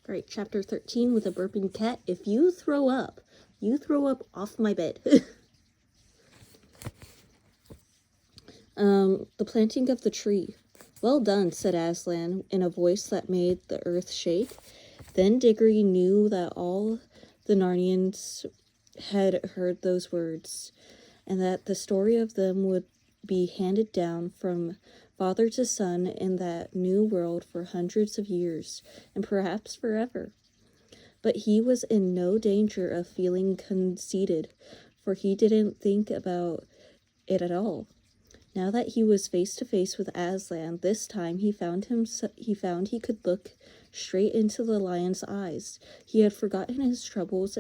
Alright, chapter 13 with a burping cat. If you throw up off my bed. The planting of the tree. Well done, said Aslan, in a voice that made the earth shake. Then Diggory knew that all the Narnians had heard those words, and that the story of them would be handed down from father to son in that new world for hundreds of years, and perhaps forever. But he was in no danger of feeling conceited, for he didn't think about it at all. Now that he was face to face with Aslan, this time he found he could look straight into the lion's eyes. He had forgotten his troubles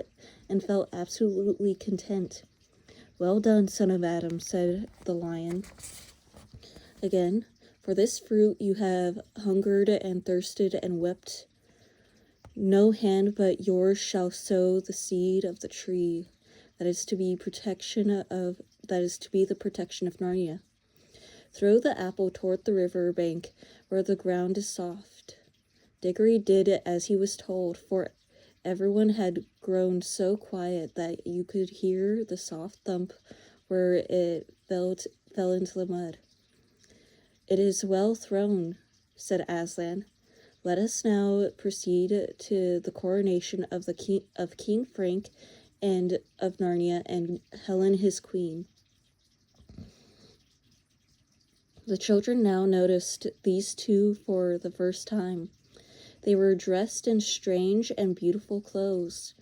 and felt absolutely content. Well done, son of Adam, said the lion again. For this fruit you have hungered and thirsted and wept. No hand but yours shall sow the seed of the tree that is to be the protection of Narnia. Throw the apple toward the river bank where the ground is soft. Diggory did as he was told, for everyone had grown so quiet that you could hear the soft thump where it fell into the mud. It is well thrown, said Aslan. Let us now proceed to the coronation of King Frank and of Narnia and Helen his queen. The children now noticed these two for the first time. They were dressed in strange and beautiful clothes,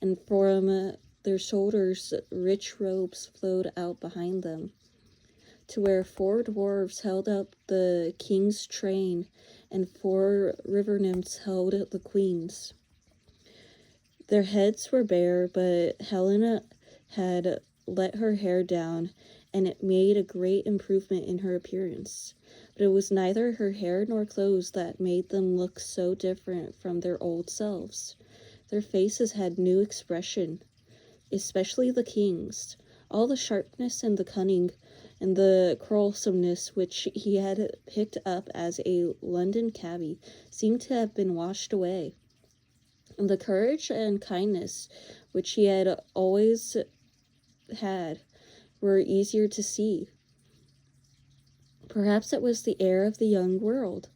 and from their shoulders rich robes flowed out behind them, to where 4 dwarves held up the king's train and 4 river nymphs held the queen's. Their heads were bare, but Helena had let her hair down, and it made a great improvement in her appearance. But it was neither her hair nor clothes that made them look so different from their old selves. Their faces had new expression, especially the king's. All the sharpness and the cunning and the quarrelsomeness which he had picked up as a London cabby seemed to have been washed away. And the courage and kindness which he had always had were easier to see. Perhaps it was the air of the young world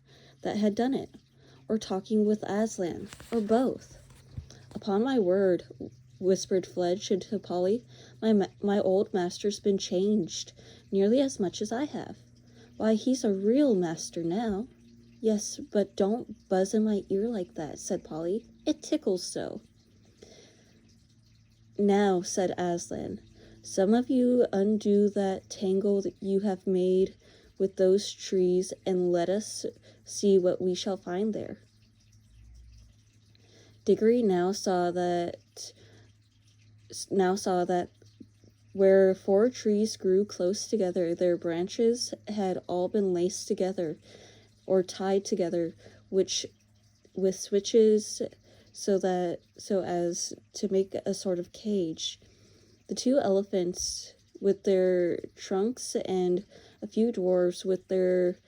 that had done it, or talking with Aslan, or both. Upon my word, whispered Fledge to Polly, my old master's been changed nearly as much as I have. Why, he's a real master now. Yes, but don't buzz in my ear like that, said Polly. It tickles so. Now, said Aslan, some of you undo that tangle that you have made with those trees, and let us see what we shall find there. Diggory now saw that where 4 trees grew close together, their branches had all been laced together or tied together, with switches so as to make a sort of cage. The 2 elephants with their trunks and a few dwarves with their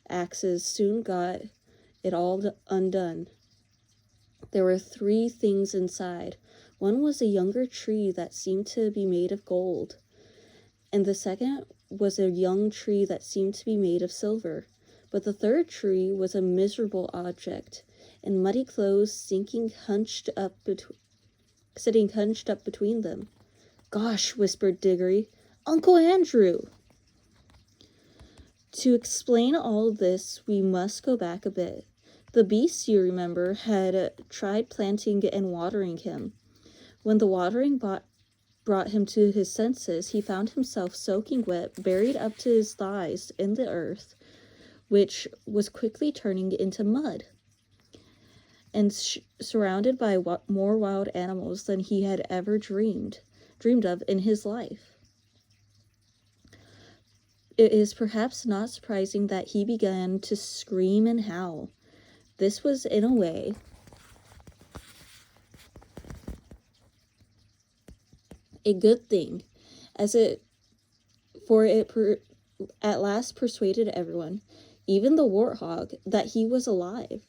axes soon got it all undone. There were 3 things inside. One was a younger tree that seemed to be made of gold, and the second was a young tree that seemed to be made of silver. But the third tree was a miserable object, in muddy clothes, sitting hunched up between them. Gosh, whispered Diggory, Uncle Andrew! To explain all this, we must go back a bit. The beasts, you remember, had tried planting and watering him. When the watering brought him to his senses, he found himself soaking wet, buried up to his thighs in the earth, which was quickly turning into mud, and surrounded by more wild animals than he had ever dreamed of in his life. It is perhaps not surprising that he began to scream and howl. This was, in a way, a good thing, for it at last persuaded everyone, even the warthog, that he was alive.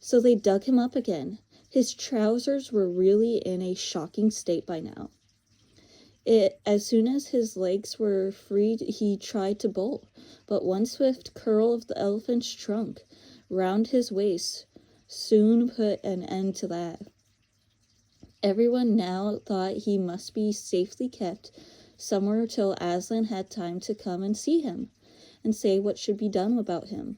So they dug him up again, His trousers were really in a shocking state by now. As soon as his legs were freed, he tried to bolt, but one swift curl of the elephant's trunk round his waist soon put an end to that. Everyone now thought he must be safely kept somewhere till Aslan had time to come and see him, and say what should be done about him.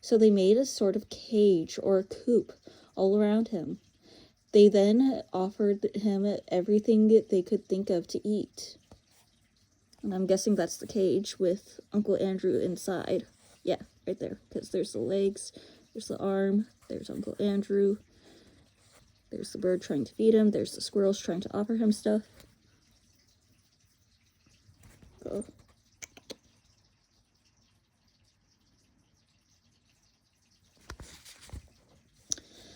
So they made a sort of cage or coop all around him. They then offered him everything they could think of to eat. And I'm guessing that's the cage with Uncle Andrew inside. Yeah, right there. Because there's the legs, there's the arm, there's Uncle Andrew. There's the bird trying to feed him. There's the squirrels trying to offer him stuff. Oh.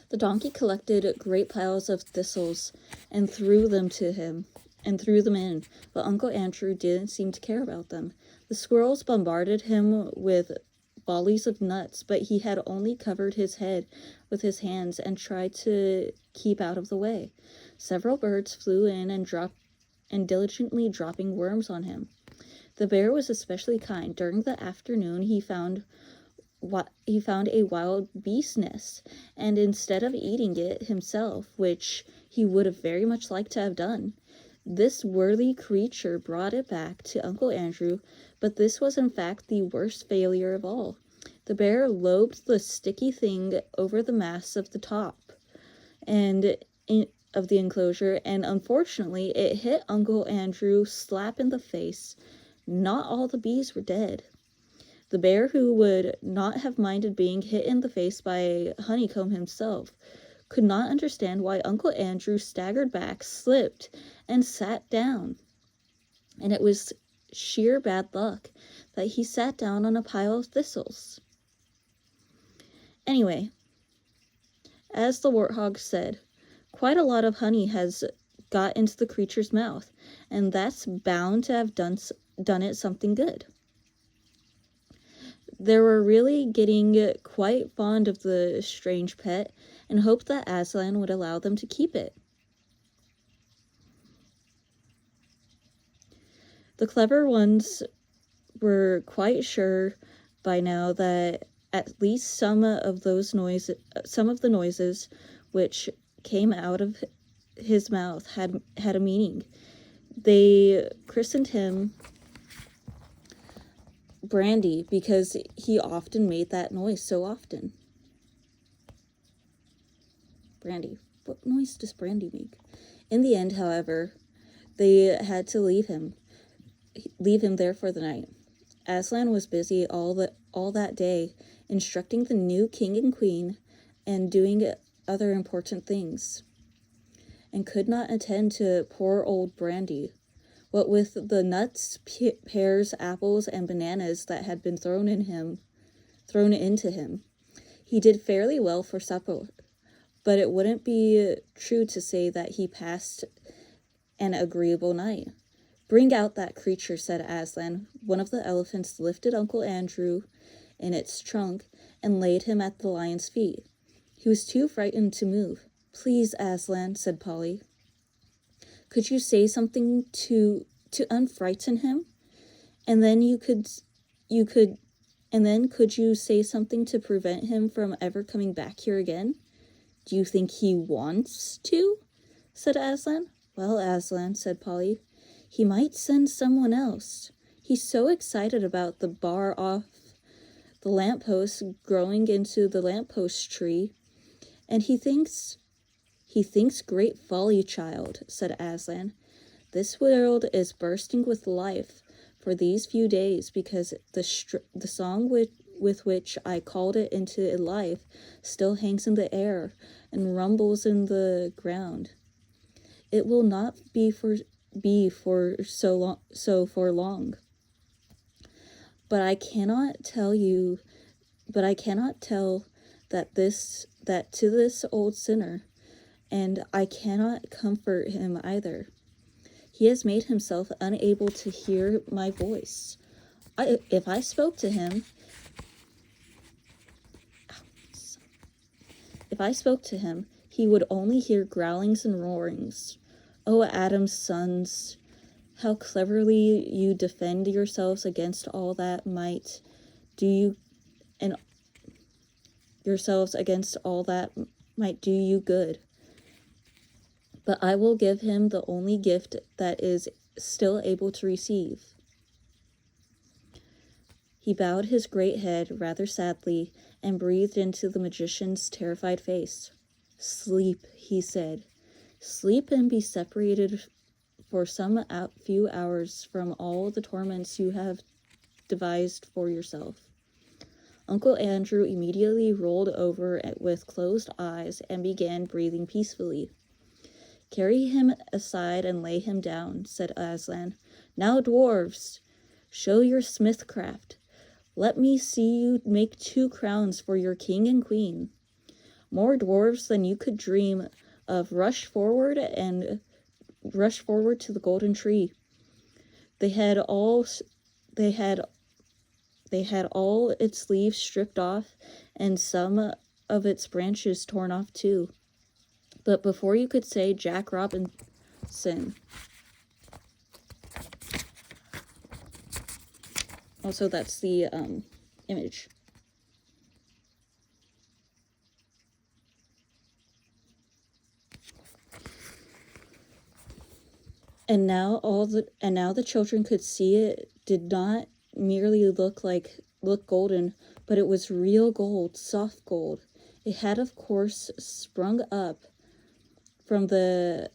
The donkey collected great piles of thistles and threw them in, but Uncle Andrew didn't seem to care about them. The squirrels bombarded him with volleys of nuts, but he had only covered his head with his hands and tried to keep out of the way. Several birds flew in and diligently dropping worms on him. The bear was especially kind. During the afternoon, he found a wild bee's nest, and instead of eating it himself, which he would have very much liked to have done, this worthy creature brought it back to Uncle Andrew, but this was in fact the worst failure of all. The bear loped the sticky thing over the mass of the top of the enclosure, and unfortunately it hit Uncle Andrew slap in the face. Not all the bees were dead. The bear, who would not have minded being hit in the face by a honeycomb himself, could not understand why Uncle Andrew staggered back, slipped, and sat down. And it was sheer bad luck that he sat down on a pile of thistles. Anyway, as the warthog said, quite a lot of honey has got into the creature's mouth, and that's bound to have done it something good. They were really getting quite fond of the strange pet and hoped that Aslan would allow them to keep it. The clever ones were quite sure by now that at least some of the noises which came out of his mouth had a meaning. They christened him Brandy because he often made that noise so often. Brandy. What noise does Brandy make? In the end, however, they had to leave him there for the night. Aslan was busy all that day instructing the new king and queen and doing other important things, and could not attend to poor old Brandy. What with the nuts, pears, apples, and bananas that had been thrown into him, he did fairly well for supper, but it wouldn't be true to say that he passed an agreeable night. "Bring out that creature," said Aslan. One of the elephants lifted Uncle Andrew in its trunk and laid him at the lion's feet. He was too frightened to move. "Please, Aslan," said Polly. "Could you say something to unfrighten him? And then could you say something to prevent him from ever coming back here again?" "Do you think he wants to?" said Aslan. "Well, Aslan," said Polly, "he might send someone else. He's so excited about the bar off the lamppost growing into the lamppost tree, and he thinks great folly, child," said Aslan. "This world is bursting with life for these few days because the song with which I called it into life still hangs in the air and rumbles in the ground. It will not be for long. But I cannot tell that to this old sinner, and I cannot comfort him either. He has made himself unable to hear my voice. If I spoke to him, he would only hear growlings and roarings. "O Adam's sons, how cleverly you defend yourselves against all that might do you and yourselves against all that might do you good. But I will give him the only gift that is still able to receive." He bowed his great head rather sadly and breathed into the magician's terrified face. "Sleep," he said. "Sleep and be separated for some few hours from all the torments you have devised for yourself." Uncle Andrew immediately rolled over with closed eyes and began breathing peacefully. "Carry him aside and lay him down," said Aslan. "Now, dwarves, show your smithcraft. Let me see you make 2 crowns for your king and queen. More dwarves than you could dream of rush forward to the golden tree." They had all its leaves stripped off and some of its branches torn off too. But before you could say Jack Robinson. Also, that's the image. And now the children could see it did not merely look golden, but it was real gold, soft gold. It had, of course, sprung up from the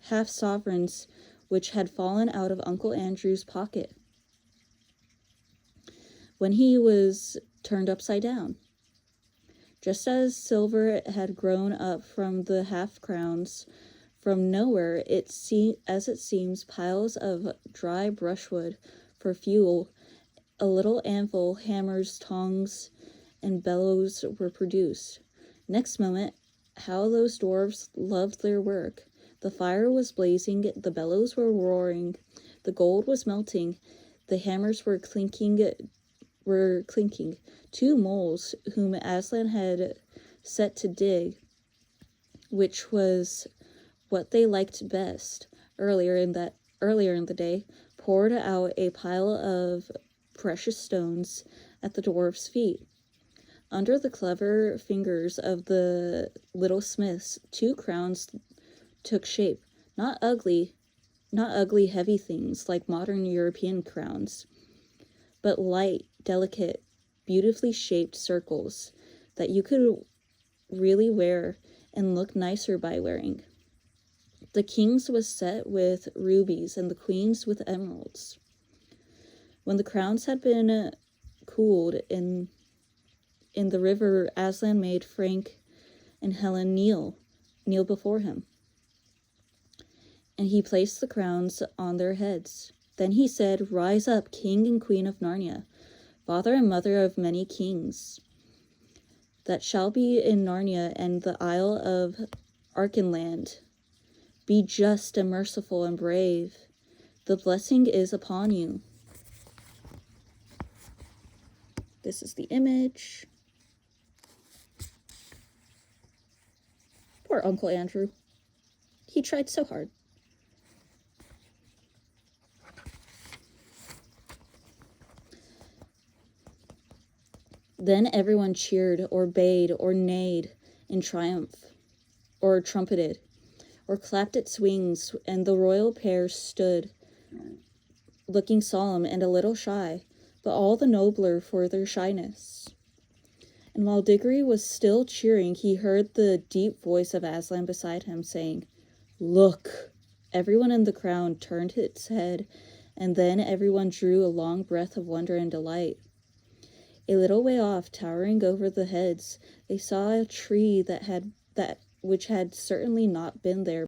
half-sovereigns which had fallen out of Uncle Andrew's pocket when he was turned upside down. Just as silver had grown up from the half-crowns, from nowhere, as it seems, piles of dry brushwood for fuel, a little anvil, hammers, tongs, and bellows were produced. Next moment, how those dwarves loved their work. The fire was blazing, the bellows were roaring, the gold was melting, the hammers were clinking. 2 moles, whom Aslan had set to dig, which was what they liked best, earlier in the day, poured out a pile of precious stones at the dwarf's feet. Under the clever fingers of the little smiths, 2 crowns took shape, not ugly heavy things like modern European crowns, but light, delicate, beautifully shaped circles that you could really wear and look nicer by wearing. The king's was set with rubies and the queen's with emeralds. When the crowns had been cooled in the river, Aslan made Frank and Helen kneel before him, and he placed the crowns on their heads. Then he said, "Rise up, King and Queen of Narnia, father and mother of many kings that shall be in Narnia and the Isle of Archenland. Be just and merciful and brave. The blessing is upon you." This is the image. Poor Uncle Andrew. He tried so hard. Then everyone cheered or bayed or neighed in triumph, or trumpeted, or clapped its wings, and the royal pair stood, looking solemn and a little shy, but all the nobler for their shyness. And while Diggory was still cheering, he heard the deep voice of Aslan beside him, saying, "Look!" Everyone in the crowd turned its head, and then everyone drew a long breath of wonder and delight. A little way off, towering over the heads, they saw a tree which had certainly not been there